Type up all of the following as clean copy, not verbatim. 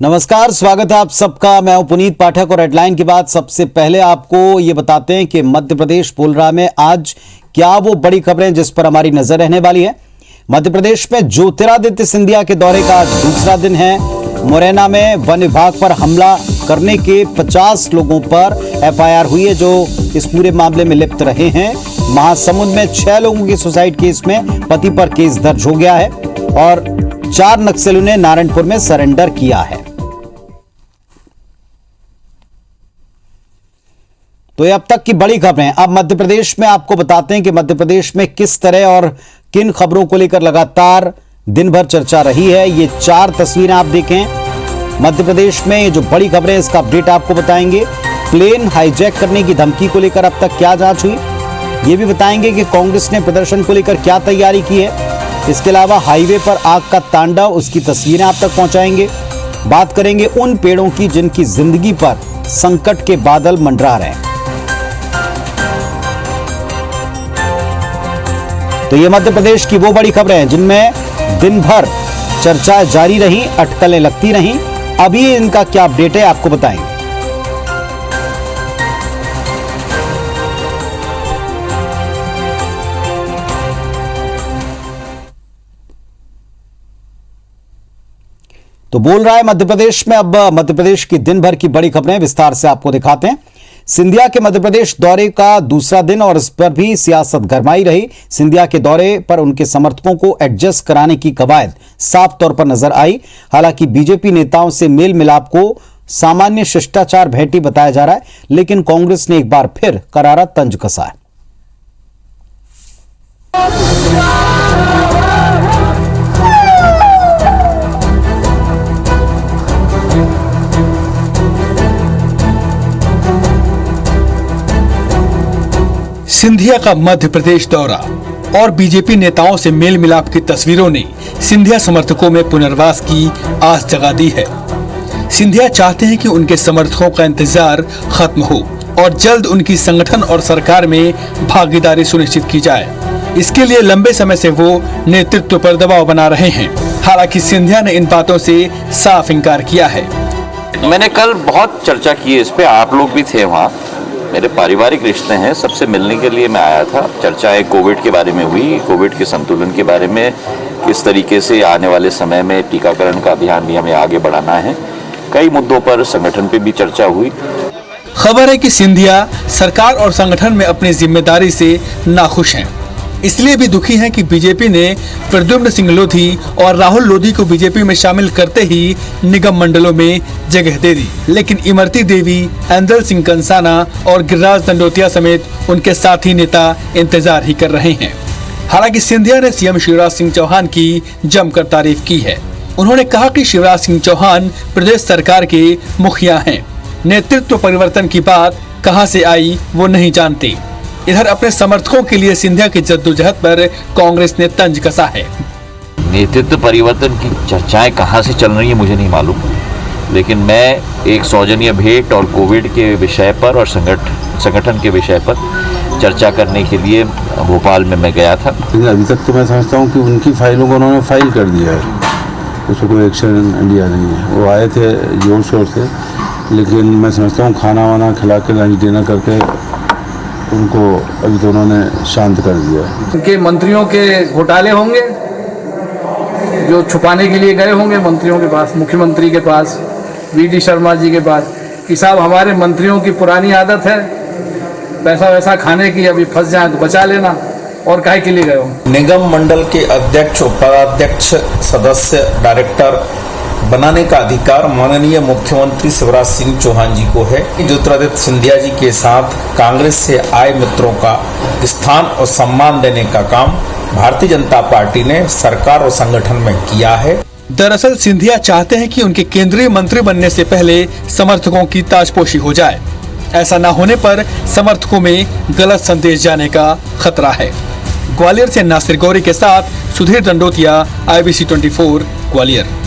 नमस्कार, स्वागत है आप सबका। मैं हूं पुनीत पाठक और हेडलाइन के बाद सबसे पहले आपको ये बताते हैं कि मध्य प्रदेश बोल रहा में आज क्या वो बड़ी खबरें जिस पर हमारी नजर रहने वाली है। मध्य प्रदेश में ज्योतिरादित्य सिंधिया के दौरे का दूसरा दिन है। मुरैना में वन विभाग पर हमला करने के 50 लोगों पर एफआईआर हुई है जो इस पूरे मामले में लिप्त रहे हैं। महासमुंद में 6 लोगों के सुसाइड केस में पति पर केस दर्ज हो गया है और 4 नक्सलियों ने नारायणपुर में सरेंडर किया है। तो ये अब तक की बड़ी खबरें। अब मध्य प्रदेश में आपको बताते हैं कि मध्य प्रदेश में किस तरह और किन खबरों को लेकर लगातार दिन भर चर्चा रही है। ये 4 तस्वीरें आप देखें। मध्य प्रदेश में ये जो बड़ी खबरें इसका अपडेट आपको बताएंगे। प्लेन हाईजैक करने की धमकी को लेकर अब तक क्या जांच हुई, ये भी बताएंगे कि कांग्रेस ने प्रदर्शन को लेकर क्या तैयारी की है। इसके अलावा हाईवे पर आग का तांडव, उसकी तस्वीरें आप तक पहुंचाएंगे। बात करेंगे उन पेड़ों की जिनकी जिंदगी पर संकट के बादल मंडरा रहे हैं। तो ये मध्य प्रदेश की वो बड़ी खबरें हैं जिनमें दिन भर चर्चा जारी रही, अटकलें लगती रहीं। अभी इनका क्या अपडेट है आपको बताएंगे। तो बोल रहा है मध्य प्रदेश में। अब मध्य प्रदेश की दिन भर की बड़ी खबरें विस्तार से आपको दिखाते हैं। सिंधिया के मध्य प्रदेश दौरे का दूसरा दिन और इस पर भी सियासत गरमाई रही। सिंधिया के दौरे पर उनके समर्थकों को एडजस्ट कराने की कवायद साफ तौर पर नजर आई। हालांकि बीजेपी नेताओं से मेल मिलाप को सामान्य शिष्टाचार भेंटी बताया जा रहा है, लेकिन कांग्रेस ने एक बार फिर करारा तंज कसा है। सिंधिया का मध्य प्रदेश दौरा और बीजेपी नेताओं से मेल मिलाप की तस्वीरों ने सिंधिया समर्थकों में पुनर्वास की आस जगा दी है। सिंधिया चाहते हैं कि उनके समर्थकों का इंतजार खत्म हो और जल्द उनकी संगठन और सरकार में भागीदारी सुनिश्चित की जाए। इसके लिए लंबे समय से वो नेतृत्व पर दबाव बना रहे हैं। हालांकि सिंधिया ने इन बातों से साफ इनकार किया है। मैंने कल बहुत चर्चा की इस पे, आप लोग भी थे वहाँ। मेरे पारिवारिक रिश्ते हैं, सबसे मिलने के लिए मैं आया था। चर्चाएं कोविड के बारे में हुई, कोविड के संतुलन के बारे में, किस तरीके से आने वाले समय में टीकाकरण का अभियान भी हमें आगे बढ़ाना है। कई मुद्दों पर संगठन पे भी चर्चा हुई। खबर है कि सिंधिया सरकार और संगठन में अपनी जिम्मेदारी से नाखुश हैं। इसलिए भी दुखी हैं कि बीजेपी ने प्रद्युम्न सिंह लोधी और राहुल लोधी को बीजेपी में शामिल करते ही निगम मंडलों में जगह दे दी। लेकिन इमरती देवी, एंदल सिंह कंसाना और गिरिराज दंडोतिया समेत उनके साथी नेता इंतजार ही कर रहे हैं। हालांकि सिंधिया ने सीएम शिवराज सिंह चौहान की जमकर तारीफ की है। उन्होंने कहा कि शिवराज सिंह चौहान प्रदेश सरकार के मुखिया हैं। नेतृत्व परिवर्तन की बात कहां से आई वो नहीं जानते। इधर अपने समर्थकों के लिए सिंधिया की जद्दोजहद पर कांग्रेस ने तंज कसा है। नेतृत्व परिवर्तन की चर्चाएं कहाँ से चल रही है मुझे नहीं मालूम, लेकिन मैं एक सौजन्य भेंट और कोविड के विषय पर और संगठन के विषय पर चर्चा करने के लिए भोपाल में मैं गया था। अभी तक तो मैं समझता हूँ कि उनकी फाइलों को उन्होंने फाइल कर दिया है, उस पर कोई एक्शन लिया नहीं है। वो आए थे जोर शोर से, लेकिन मैं समझता हूँ खाना वाना खिला के लंच डिनर करके उनको अभी तो उन्होंने शांत कर दिया है। उनके मंत्रियों के घोटाले होंगे जो छुपाने के लिए गए होंगे मंत्रियों के पास, मुख्यमंत्री के पास, वीडी शर्मा जी के पास, कि साहब हमारे मंत्रियों की पुरानी आदत है पैसा वैसा खाने की, अभी फंस जाए तो बचा लेना, और काहे के लिए गए हो। निगम मंडल के अध्यक्ष, उपाध्यक्ष, सदस्य, डायरेक्टर बनाने का अधिकार माननीय मुख्यमंत्री शिवराज सिंह चौहान जी को है। ज्योतिरादित्य सिंधिया जी के साथ कांग्रेस से आए मित्रों का स्थान और सम्मान देने का काम भारतीय जनता पार्टी ने सरकार और संगठन में किया है। दरअसल सिंधिया चाहते हैं कि उनके केंद्रीय मंत्री बनने से पहले समर्थकों की ताजपोशी हो जाए। ऐसा न होने पर समर्थकों में गलत संदेश जाने का खतरा है। ग्वालियर से नासिर गौरी के साथ Sudhir Dandotiya, IBC 24 Gwalior.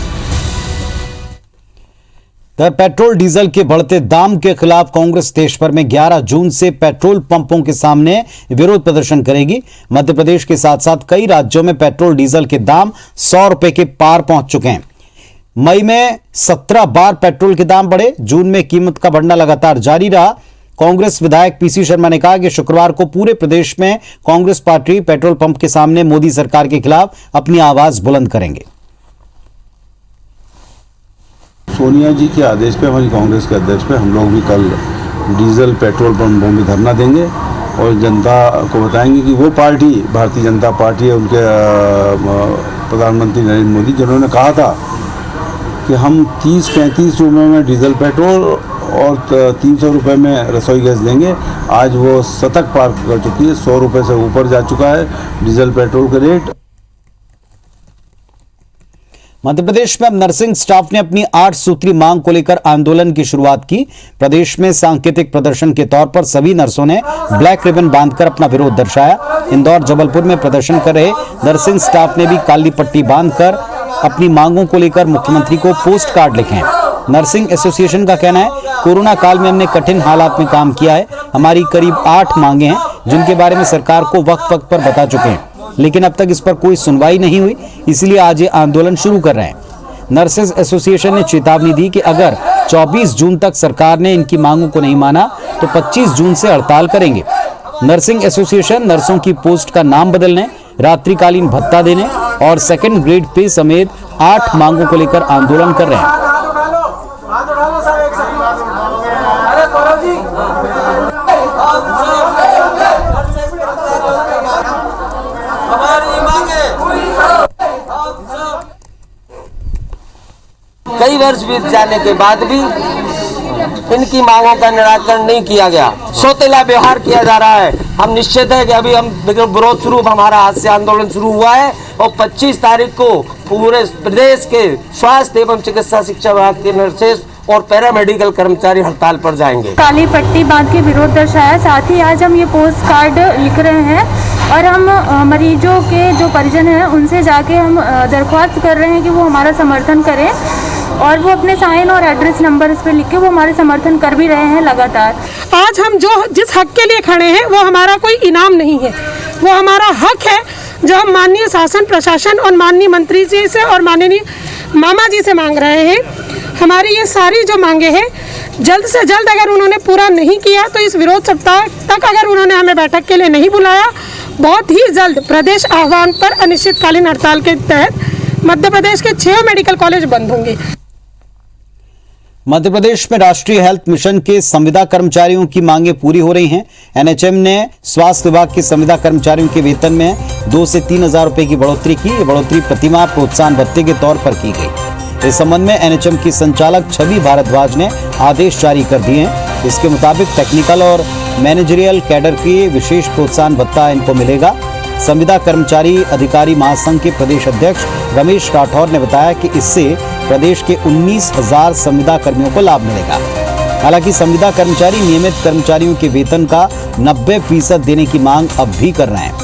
Petrol diesel के बढ़ते दाम के खिलाफ कांग्रेस देश भर में 11 जून से पेट्रोल पंपों के सामने विरोध प्रदर्शन करेगी। मध्य प्रदेश के साथ साथ कई राज्यों में पेट्रोल डीजल के दाम 100 रुपए के पार पहुंच चुके हैं। मई में 17 बार पेट्रोल के दाम बढ़े, जून में कीमत का बढ़ना लगातार जारी रहा। कांग्रेस विधायक पीसी शर्मा ने कहा कि शुक्रवार को पूरे प्रदेश में कांग्रेस पार्टी पेट्रोल पंप के सामने मोदी सरकार के खिलाफ अपनी आवाज बुलंद करेंगे। सोनिया जी के आदेश पे, हमारी कांग्रेस के अध्यक्ष पे, हम लोग भी कल डीजल पेट्रोल पंपों में धरना देंगे और जनता को बताएंगे कि वो पार्टी भारतीय जनता पार्टी है, उनके प्रधानमंत्री नरेंद्र मोदी, जिन्होंने कहा था कि हम 30-35 रुपये में डीजल पेट्रोल और 300 रुपये में रसोई गैस देंगे। आज वो शतक पार कर चुकी है, 100 रुपये से ऊपर जा चुका है डीजल पेट्रोल का रेट। मध्य प्रदेश में अब नर्सिंग स्टाफ ने अपनी 8 सूत्री मांग को लेकर आंदोलन की शुरुआत की। प्रदेश में सांकेतिक प्रदर्शन के तौर पर सभी नर्सों ने ब्लैक रिबन बांधकर अपना विरोध दर्शाया। इंदौर, जबलपुर में प्रदर्शन कर रहे नर्सिंग स्टाफ ने भी काली पट्टी बांधकर अपनी मांगों को लेकर मुख्यमंत्री को पोस्ट कार्ड लिखे हैं। नर्सिंग एसोसिएशन का कहना है, कोरोना काल में हमने कठिन हालात में काम किया है। हमारी करीब 8 मांगे हैं जिनके बारे में सरकार को वक्त वक्त पर बता चुके हैं, लेकिन अब तक इस पर कोई सुनवाई नहीं हुई, इसलिए आज ये आंदोलन शुरू कर रहे हैं। नर्सेज एसोसिएशन ने चेतावनी दी कि अगर 24 जून तक सरकार ने इनकी मांगों को नहीं माना तो 25 जून से हड़ताल करेंगे। नर्सिंग एसोसिएशन नर्सों की पोस्ट का नाम बदलने, रात्रिकालीन भत्ता देने और सेकंड ग्रेड पे समेत 8 मांगों को लेकर आंदोलन कर रहे हैं। कई वर्ष बीत जाने के बाद भी इनकी मांगों का निराकरण नहीं किया गया, सौतेला व्यवहार किया जा रहा है। हम निश्चित है कि अभी हम विरोध शुरू, हमारा आज से आंदोलन शुरू हुआ है और 25 तारीख को पूरे प्रदेश के स्वास्थ्य एवं चिकित्सा शिक्षा विभाग के नर्सेस और पैरामेडिकल कर्मचारी हड़ताल पर जाएंगे। काली पट्टी बांध के विरोध दर्शाया। साथ ही आज हम ये पोस्ट कार्ड लिख रहे हैं और हम मरीजों के जो परिजन हैं उनसे जाके हम दरख्वास्त कर रहे हैं कि वो हमारा समर्थन करें और वो अपने साइन और एड्रेस नंबर इस पे लिख के वो हमारे समर्थन कर भी रहे हैं लगातार। आज हम जो जिस हक के लिए खड़े हैं वो हमारा कोई इनाम नहीं है, वो हमारा हक है जो हम माननीय शासन प्रशासन और माननीय मंत्री जी से और माननीय मामा जी से मांग रहे हैं। हमारी ये सारी जो मांगे हैं जल्द से जल्द अगर उन्होंने पूरा नहीं किया तो इस विरोध सप्ताह तक अगर उन्होंने हमें बैठक के लिए नहीं बुलाया, बहुत ही जल्द प्रदेश आह्वान पर अनिश्चितकालीन हड़ताल के तहत मध्य प्रदेश के 6 मेडिकल कॉलेज बंद होंगे। मध्य प्रदेश में राष्ट्रीय हेल्थ मिशन के संविदा कर्मचारियों की मांगे पूरी हो रही हैं। एनएचएम ने स्वास्थ्य विभाग के संविदा कर्मचारियों के वेतन में 2 से 3 हजार रुपए की बढ़ोतरी की। ये बढ़ोतरी प्रतिमाह प्रोत्साहन भत्ते के तौर पर की गई। इस संबंध में एनएचएम की संचालक छवि भारद्वाज ने आदेश जारी कर दिए हैं। इसके मुताबिक टेक्निकल और मैनेजरियल कैडर के विशेष प्रोत्साहन भत्ता इनको मिलेगा। संविदा कर्मचारी अधिकारी महासंघ के प्रदेश अध्यक्ष रमेश राठौर ने बताया कि इससे प्रदेश के 19,000 संविदा कर्मियों को लाभ मिलेगा। हालांकि संविदा कर्मचारी नियमित कर्मचारियों के वेतन का 90% देने की मांग अब भी कर रहे हैं।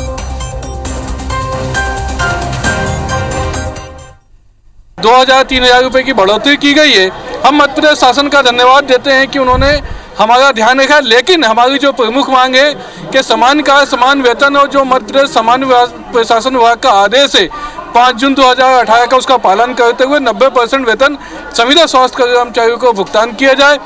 2,000-3,000 रुपए की बढ़ोतरी की गई है। हम मध्य प्रदेश शासन का धन्यवाद देते हैं कि उन्होंने हमारा ध्यान रखा, लेकिन हमारी जो प्रमुख मांग है कि समान कार्य समान वेतन और जो मध्य प्रदेश सामान्य प्रशासन विभाग का आदेश है 5 जून 2018 का, उसका पालन करते हुए 90% वेतन संविदा स्वास्थ्य कर्मचारियों को भुगतान किया जाए।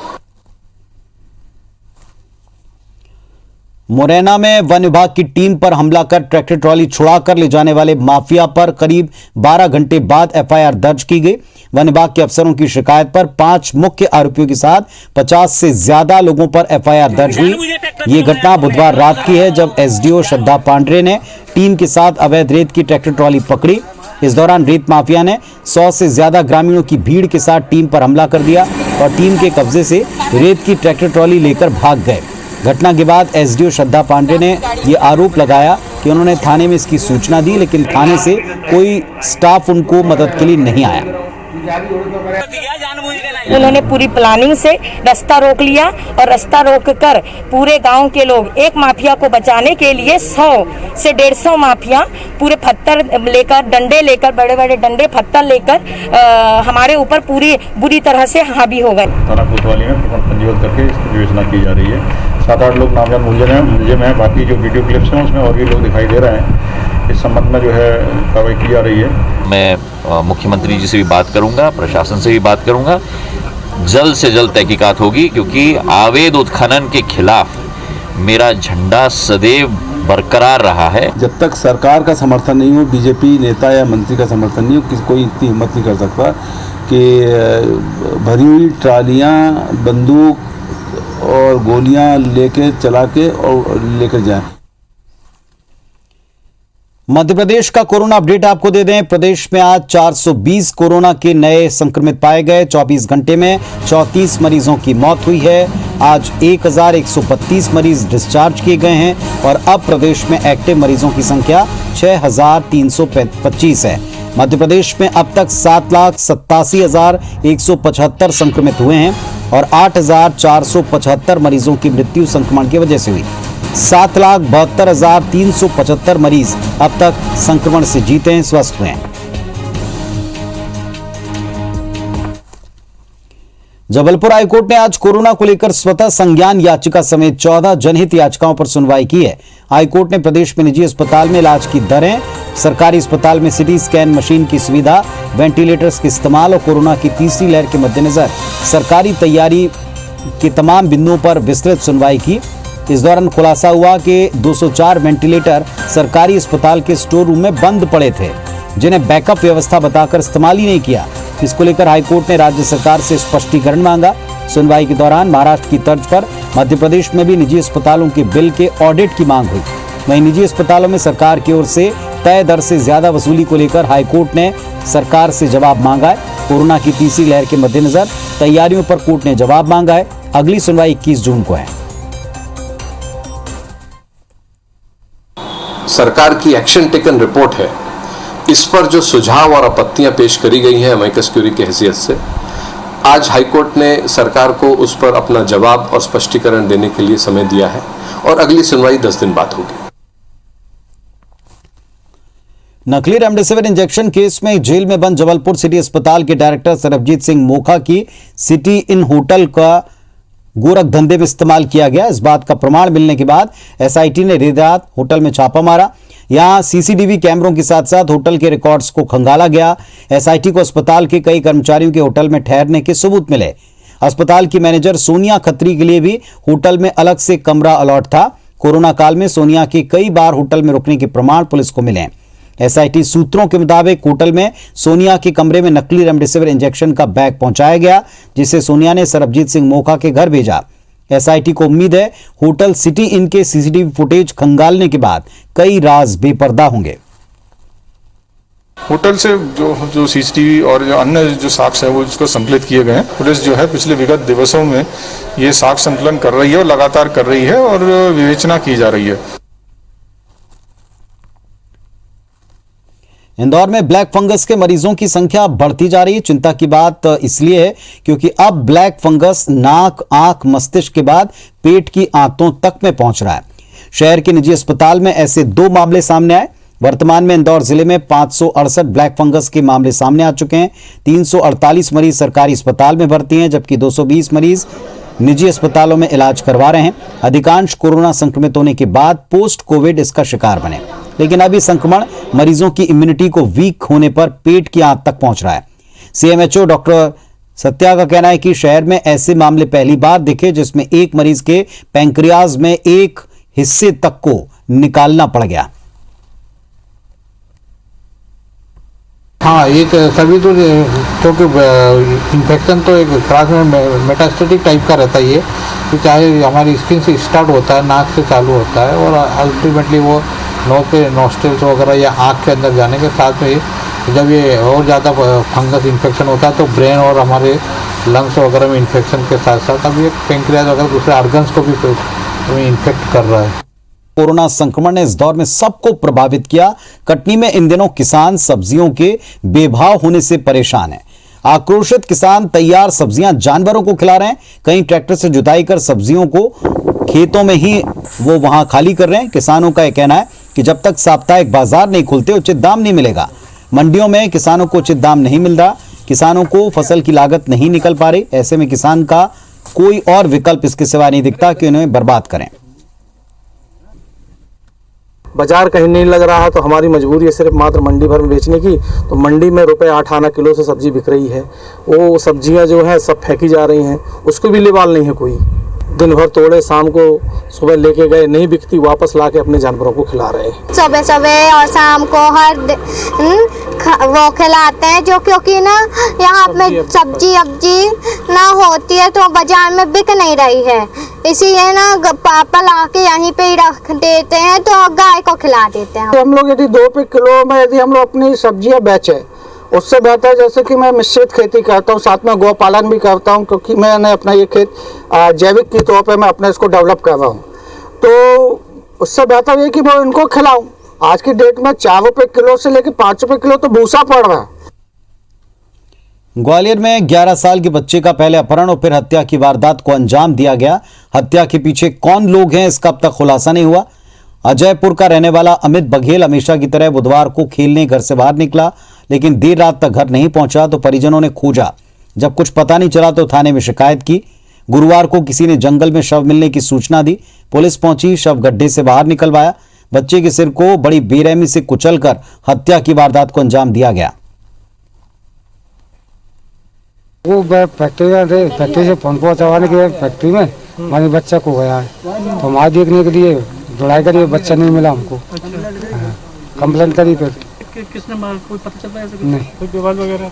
मुरैना में वन विभाग की टीम पर हमला कर ट्रैक्टर ट्रॉली छुड़ाकर ले जाने वाले माफिया पर करीब 12 घंटे बाद एफआईआर दर्ज की गई। वन विभाग के अफसरों की शिकायत पर 5 मुख्य आरोपियों के साथ 50 से ज्यादा लोगों पर एफआईआर दर्ज हुई। ये घटना बुधवार रात की है, जब एसडीओ श्रद्धा पांडे ने टीम के साथ अवैध रेत की ट्रैक्टर ट्रॉली पकड़ी। इस दौरान रेत माफिया ने 100 से ज्यादा ग्रामीणों की भीड़ के साथ टीम पर हमला कर दिया और टीम के कब्जे से रेत की ट्रैक्टर ट्रॉली लेकर भाग गए। घटना के बाद एसडीओ श्रद्धा पांडे ने यह आरोप लगाया कि उन्होंने थाने में इसकी सूचना दी, लेकिन थाने से कोई स्टाफ उनको मदद के लिए नहीं आया। उन्होंने पूरी प्लानिंग से रास्ता रोक लिया और रास्ता रोक कर पूरे गांव के लोग एक माफिया को बचाने के लिए 100 से 150 माफिया पूरे पत्थर लेकर, डंडे लेकर, बड़े बड़े डंडे पत्थर लेकर हमारे ऊपर पूरी बुरी तरह से हावी हो गए। थाना कोतवाली में प्रकरण पंजीबद्ध करके इसकी विवेचना की जा रही है। 7-8 लोग नामजद मुलजिम हैं। बाकी जो वीडियो क्लिप्स हैं उसमें और भी लोग दिखाई दे रहे हैं। इस संबंध में जो है कार्रवाई की जा रही है। मैं मुख्यमंत्री जी से भी बात करूंगा, प्रशासन से भी बात करूंगा, जल्द से जल्द तहकीकात होगी, क्योंकि अवैध उत्खनन के खिलाफ मेरा झंडा सदैव बरकरार रहा है। जब तक सरकार का समर्थन नहीं हो, बीजेपी नेता या मंत्री का समर्थन नहीं हो, कोई इतनी हिम्मत नहीं कर सकता कि भरी हुई ट्रालियां बंदूक और गोलियां लेके चला के और लेकर जाएं। मध्य प्रदेश का कोरोना अपडेट आपको दे दें। प्रदेश में आज 420 कोरोना के नए संक्रमित पाए गए। 24 घंटे में 34 मरीजों की मौत हुई है। आज 1132 मरीज डिस्चार्ज किए गए हैं और अब प्रदेश में एक्टिव मरीजों की संख्या 6325 है। मध्य प्रदेश में अब तक 7,87,175 संक्रमित हुए हैं और 8,475 मरीजों की मृत्यु संक्रमण की वजह से हुई। 7,72,375 मरीज अब तक संक्रमण से जीते हैं, स्वस्थ हुए हैं। जबलपुर हाईकोर्ट ने आज कोरोना को लेकर स्वतः संज्ञान याचिका समेत 14 जनहित याचिकाओं पर सुनवाई की है। हाईकोर्ट ने प्रदेश में निजी अस्पताल में इलाज की दरें, सरकारी अस्पताल में सिटी स्कैन मशीन की सुविधा, वेंटिलेटर्स के इस्तेमाल और कोरोना की तीसरी लहर के मद्देनजर सरकारी तैयारी के तमाम बिंदुओं पर विस्तृत सुनवाई की। इस दौरान खुलासा हुआ कि 204 वेंटिलेटर सरकारी अस्पताल के स्टोर रूम में बंद पड़े थे, जिन्हें बैकअप व्यवस्था बताकर इस्तेमाल ही नहीं किया। इसको लेकर हाईकोर्ट ने राज्य सरकार से स्पष्टीकरण मांगा। सुनवाई के दौरान महाराष्ट्र की तर्ज पर मध्य प्रदेश में भी निजी अस्पतालों के बिल के ऑडिट की मांग हुई। वहीं निजी अस्पतालों में सरकार की ओर से तय दर से ज्यादा वसूली को लेकर हाईकोर्ट ने सरकार से जवाब मांगा है। कोरोना की तीसरी लहर के मद्देनजर तैयारियों पर कोर्ट ने जवाब मांगा है। अगली सुनवाई 21 जून को है। सरकार की एक्शन टेकन रिपोर्ट है, इस पर जो सुझाव और आपत्तियां पेश करी गई हैं अमिकस क्यूरी की हैसियत से, आज हाईकोर्ट ने सरकार को उस पर अपना जवाब और स्पष्टीकरण देने के लिए समय दिया है और अगली सुनवाई 10 दिन बाद होगी। नकली रेमडेसिविर इंजेक्शन केस में जेल में बंद जबलपुर सिटी अस्पताल के डायरेक्टर सरबजीत सिंह मोखा की सिटी इन होटल का गोरख धंधे में इस्तेमाल किया गया। इस बात का प्रमाण मिलने के बाद एसआईटी ने देर रात होटल में छापा मारा। यहां सीसीटीवी कैमरों के साथ साथ होटल के रिकॉर्ड्स को खंगाला गया। एसआईटी को अस्पताल के कई कर्मचारियों के होटल में ठहरने के सबूत मिले। अस्पताल की मैनेजर सोनिया खत्री के लिए भी होटल में अलग से कमरा अलॉट था। कोरोना काल में सोनिया के कई बार होटल में रुकने के प्रमाण पुलिस को मिले। एसआईटी सूत्रों के मुताबिक होटल में सोनिया के कमरे में नकली रेमडेसिविर इंजेक्शन का बैग पहुंचाया गया, जिसे सोनिया ने सरबजीत सिंह मोखा के घर भेजा। एसआईटी को उम्मीद है होटल सिटी इन के सीसीटीवी फुटेज खंगालने के बाद कई राज बेपर्दा होंगे। होटल से जो सीसीटीवी और जो अन्य जो साक्ष्य है वो इसको संकलित किए गए हैं। पुलिस जो है पिछले विगत दिवसों में ये साक्ष्य संकलन कर रही है और लगातार कर रही है और विवेचना की जा रही है। इंदौर में ब्लैक फंगस के मरीजों की संख्या बढ़ती जा रही है। चिंता की बात इसलिए है क्योंकि अब ब्लैक फंगस नाक, आंख, मस्तिष्क के बाद पेट की आंतों तक में पहुंच रहा है। शहर के निजी अस्पताल में ऐसे 2 मामले सामने आए। वर्तमान में इंदौर जिले में 568 ब्लैक फंगस के मामले सामने आ चुके हैं। 348 मरीज सरकारी अस्पताल में भर्ती हैं, जबकि 220 मरीज निजी अस्पतालों में इलाज करवा रहे हैं। अधिकांश कोरोना संक्रमित होने के बाद पोस्ट कोविड इसका शिकार बने, लेकिन अब ये संक्रमण मरीजों की इम्यूनिटी को वीक होने पर पेट की आंत तक पहुंच रहा है। सीएमएचओ डॉक्टर सत्या का कहना है कि शहर में ऐसे मामले पहली बार दिखे जिसमें एक मरीज के पैंक्रियाज में एक हिस्से तक को निकालना पड़ गया। हाँ, एक सभी तो क्योंकि इन्फेक्शन तो एक क्लास में मेटास्टेटिक टाइप का रहता है ये, तो चाहे हमारी स्किन से स्टार्ट होता है, नाक से चालू होता है और अल्टीमेटली वो नोज के नोस्ट्रिल्स वगैरह या आँख के अंदर जाने के साथ में जब ये और ज़्यादा फंगस इन्फेक्शन होता है तो ब्रेन और हमारे लंग्स वगैरह में इन्फेक्शन के साथ साथ अब ये पैंक्रियाज वगैरह दूसरे ऑर्गन्स को भी इन्फेक्ट कर रहा है। कोरोना संक्रमण ने इस दौर में सबको प्रभावित किया। कटनी में इन दिनों किसान सब्जियों के बेभाव होने से परेशान हैं। आक्रोशित किसान तैयार सब्जियां जानवरों को खिला रहे हैं। कहीं ट्रैक्टर से जुताई कर सब्जियों को खेतों में ही वो वहां खाली कर रहे हैं। किसानों का यह कहना है कि जब तक साप्ताहिक बाजार नहीं खुलते उचित दाम नहीं मिलेगा। मंडियों में किसानों को उचित दाम नहीं मिल रहा, किसानों को फसल की लागत नहीं निकल पा रही। ऐसे में किसान का कोई और विकल्प इसके सिवा नहीं दिखता कि उन्हें बर्बाद करें। बाजार कहीं नहीं लग रहा है, तो हमारी मजबूरी है सिर्फ मात्र मंडी भर में बेचने की। तो मंडी में रुपये 8 आना किलो से सब्जी बिक रही है, वो सब्जियां जो हैं सब फेंकी जा रही हैं, उसको भी लेवाल नहीं है कोई। दिन भर तोड़े, शाम को सुबह लेके गए, नहीं बिकती, वापस लाके अपने जानवरों को खिला रहे हैं। सुबह सुबह और शाम को हर वो खिलाते हैं, जो क्योंकि ना यहाँ पे सब्जी अब्जी ना होती है तो बाजार में बिक नहीं रही है, इसीलिए ना पापा ला के यहीं पे ही रख देते हैं, तो गाय को खिला देते हैं। हम लोग यदि 2 रुपये किलो में यदि हम लोग अपनी सब्जियाँ बेचें, उससे बेहतर जैसे कि मैं मिश्रित खेती करता हूँ, साथ में गौ पालन भी करता हूँ, क्योंकि मैंने अपना ये खेत जैविक के तौर पे मैं अपने इसको डेवलप कर रहा हूँ, तो उससे बेहतर ये कि मैं इनको खिलाऊँ। आज की डेट में 4 रुपये किलो से लेकर 5 रुपये किलो तो भूसा पड़ रहा है। ग्वालियर में 11 साल के बच्चे का पहले अपहरण और फिर हत्या की वारदात को अंजाम दिया गया। हत्या के पीछे कौन लोग हैं, इसका अब तक खुलासा नहीं हुआ। अजयपुर का रहने वाला अमित बघेल हमेशा की तरह बुधवार को खेलने घर से बाहर निकला, लेकिन देर रात तक घर नहीं पहुंचा तो परिजनों ने खोजा। जब कुछ पता नहीं चला तो थाने में शिकायत की। गुरुवार को किसी ने जंगल में शव मिलने की सूचना दी। पुलिस पहुंची, शव गड्ढे से बाहर निकलवाया। बच्चे के सिर को बड़ी बेरहमी से कुचलकर हत्या की वारदात को अंजाम दिया गया। वो फैक्ट्री से फोन पहुंचाने के फैक्ट्री में हमारे बच्चा को गया है, तो वहाँ देखने के लिए दौड़ाई करी, बच्चा नहीं मिला हमको। कंप्लेंट करी, फिर किसने मारा, कोई पता चल रहा है? नहीं, कोई विवाद वगैरह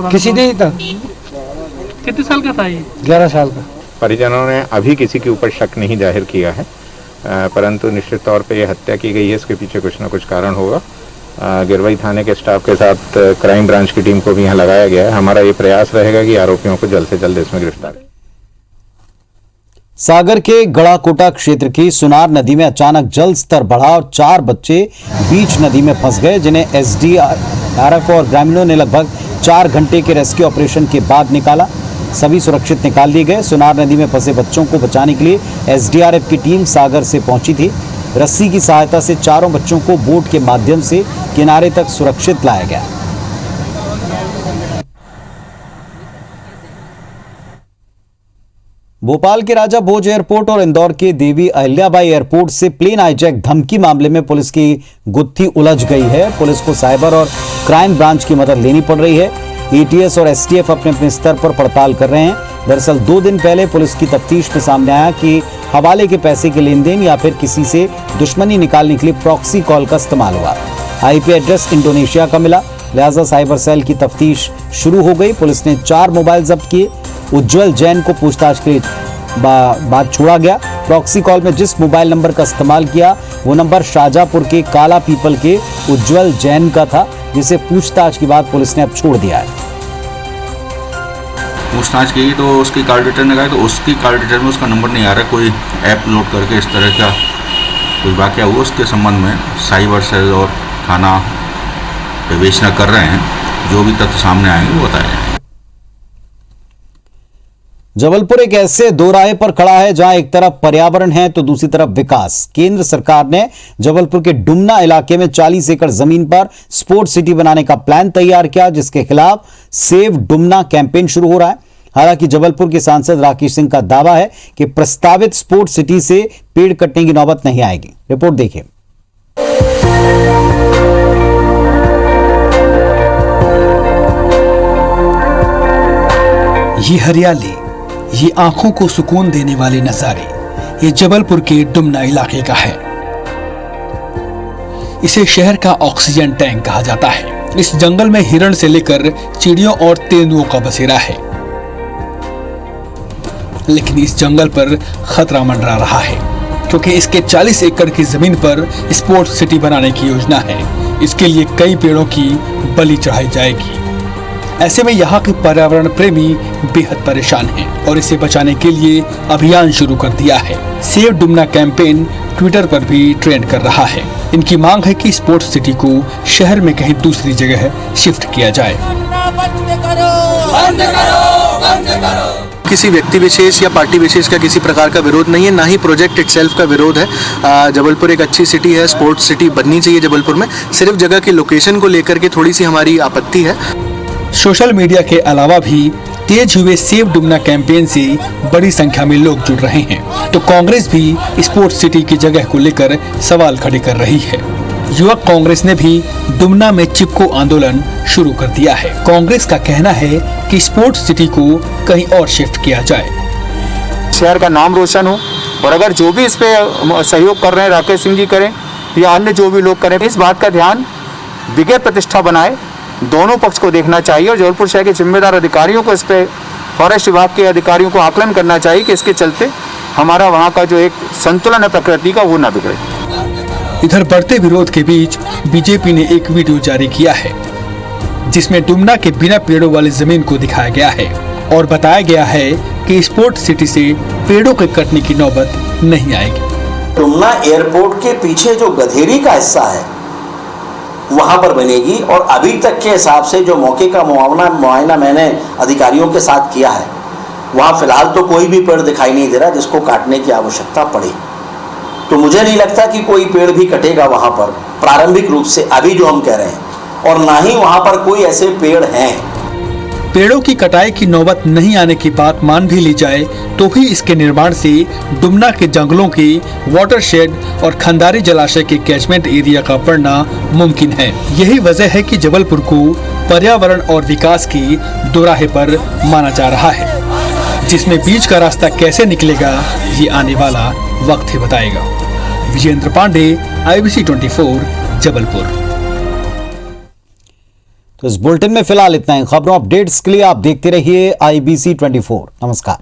किसी नहीं था। कितने साल का था ये? 11 साल का। परिजनों ने अभी किसी के ऊपर शक नहीं जाहिर किया है, परंतु निश्चित तौर पे ये हत्या की गई है, इसके पीछे कुछ न कुछ कारण होगा। गिरवई थाने के स्टाफ के साथ क्राइम ब्रांच की टीम को भी यहाँ लगाया गया है। हमारा ये प्रयास रहेगा कि आरोपियों को जल्द से जल्द इसमें गिरफ्तार। सागर के गड़ाकोटा क्षेत्र की सुनार नदी में अचानक जल स्तर बढ़ा और 4 बच्चे बीच नदी में फंस गए, जिन्हें एसडीआरएफ और ग्रामीणों ने लगभग 4 घंटे के रेस्क्यू ऑपरेशन के बाद निकाला। सभी सुरक्षित निकाल लिए गए। सुनार नदी में फंसे बच्चों को बचाने के लिए एसडीआरएफ की टीम सागर से पहुंची थी। रस्सी की सहायता से चारों बच्चों को बोट के माध्यम से किनारे तक सुरक्षित लाया गया। भोपाल के राजा भोज एयरपोर्ट और इंदौर के देवी अहिल्याबाई एयरपोर्ट से प्लेन हाईजैक धमकी मामले में पुलिस की गुत्थी उलझ गई है। पुलिस को साइबर और क्राइम ब्रांच की मदद लेनी पड़ रही है। एटीएस और एसटीएफ अपने अपने स्तर पर पड़ताल कर रहे हैं। दरअसल 2 दिन पहले पुलिस की तफ्तीश में सामने आया कि हवाले के पैसे के लेन देन या फिर किसी से दुश्मनी निकालने के लिए प्रॉक्सी कॉल का इस्तेमाल हुआ। आईपी एड्रेस इंडोनेशिया का मिला, लिहाजा साइबर सेल की तफ्तीश शुरू हो गई। पुलिस ने 4 मोबाइल जब्त किए। उज्जवल जैन को पूछताछ के बाद छोड़ा गया। प्रॉक्सी कॉल में जिस मोबाइल नंबर का इस्तेमाल किया वो नंबर शाहजहांपुर के काला पीपल के उज्जवल जैन का था, जिसे पूछताछ के बाद पुलिस ने अब छोड़ दिया है। पूछताछ की तो उसकी कॉल डिटेल लगाई तो उसकी कॉल डिटेल में उसका नंबर नहीं आ रहा। कोई ऐप लोड करके इस तरह का कोई वाकया हुआ, उसके संबंध में साइबर सेल और थाना विवेचना कर रहे हैं। जो भी तथ्य सामने आएंगे वो बताएंगे। जबलपुर एक ऐसे दोराहे पर खड़ा है जहां एक तरफ पर्यावरण है तो दूसरी तरफ विकास। केंद्र सरकार ने जबलपुर के डुमना इलाके में 40 एकड़ जमीन पर स्पोर्ट्स सिटी बनाने का प्लान तैयार किया, जिसके खिलाफ सेव डुमना कैंपेन शुरू हो रहा है। हालांकि जबलपुर के सांसद राकेश सिंह का दावा है कि प्रस्तावित स्पोर्ट्स सिटी से पेड़ कटने की नौबत नहीं आएगी। रिपोर्ट देखिए। ये हरियाली, ये आंखों को सुकून देने वाले नजारे, ये जबलपुर के डुमना इलाके का है। इसे शहर का ऑक्सीजन टैंक कहा जाता है। इस जंगल में हिरण से लेकर चिड़ियों और तेंदुओं का बसेरा है, लेकिन इस जंगल पर खतरा मंडरा रहा है क्योंकि इसके 40 एकड़ की जमीन पर स्पोर्ट्स सिटी बनाने की योजना है। इसके लिए कई पेड़ों की बलि चढ़ाई जाएगी। ऐसे में यहाँ के पर्यावरण प्रेमी बेहद परेशान हैं और इसे बचाने के लिए अभियान शुरू कर दिया है। सेव डुमना कैंपेन ट्विटर पर भी ट्रेंड कर रहा है। इनकी मांग है कि स्पोर्ट्स सिटी को शहर में कहीं दूसरी जगह शिफ्ट किया जाए। किसी व्यक्ति विशेष या पार्टी विशेष का किसी प्रकार का विरोध नहीं है, ना ही प्रोजेक्ट इटसेल्फ का विरोध है। जबलपुर एक अच्छी सिटी है, स्पोर्ट्स सिटी बननी चाहिए जबलपुर में। सिर्फ जगह की लोकेशन को लेकर के थोड़ी सी हमारी आपत्ति है। सोशल मीडिया के अलावा भी तेज हुए सेव डुमना कैंपेन से बड़ी संख्या में लोग जुड़ रहे हैं, तो कांग्रेस भी स्पोर्ट्स सिटी की जगह को लेकर सवाल खड़े कर रही है। युवक कांग्रेस ने भी डुमना में चिपको आंदोलन शुरू कर दिया है। कांग्रेस का कहना है कि स्पोर्ट्स सिटी को कहीं और शिफ्ट किया जाए। शहर का नाम रोशन हो, और अगर जो भी इस पे सहयोग कर रहे हैं, राकेश सिंह जी करें या अन्य जो भी लोग करें, इस बात का ध्यान विजय प्रतिष्ठा बनाए, दोनों पक्ष को देखना चाहिए। और जबलपुर शहर के जिम्मेदार अधिकारियों को इस पे, फॉरेस्ट विभाग के अधिकारियों को आकलन करना चाहिए कि इसके चलते हमारा वहाँ का जो एक संतुलन है प्रकृति का, वो ना बिगड़े। इधर बढ़ते विरोध के बीच बीजेपी ने एक वीडियो जारी किया है, जिसमें डुमना के बिना पेड़ों वाली जमीन को दिखाया गया है और बताया गया है कि स्पोर्ट्स सिटी से पेड़ों के कटने की नौबत नहीं आएगी। डुमना एयरपोर्ट के पीछे जो गधेरी का हिस्सा है वहां पर बनेगी, और अभी तक के हिसाब से जो मौके का मुआयना मैंने अधिकारियों के साथ किया है, वहां फिलहाल तो कोई भी पेड़ दिखाई नहीं दे रहा जिसको काटने की आवश्यकता पड़े। तो मुझे नहीं लगता कि कोई पेड़ भी कटेगा वहां पर प्रारंभिक रूप से, अभी जो हम कह रहे हैं, और ना ही वहां पर कोई ऐसे पेड़ हैं। पेड़ों की कटाई की नौबत नहीं आने की बात मान भी ली जाए तो भी इसके निर्माण से डुमना के जंगलों के वाटरशेड और खंदारी जलाशय के कैचमेंट एरिया का बढ़ना मुमकिन है। यही वजह है कि जबलपुर को पर्यावरण और विकास की दोराहे पर माना जा रहा है, जिसमें बीच का रास्ता कैसे निकलेगा ये आने वाला वक्त ही बताएगा। विजेंद्र पांडे, IBC 24, जबलपुर। तो इस बुलेटिन में फिलहाल इतना ही। खबरों अपडेट्स के लिए आप देखते रहिए IBC 24। नमस्कार।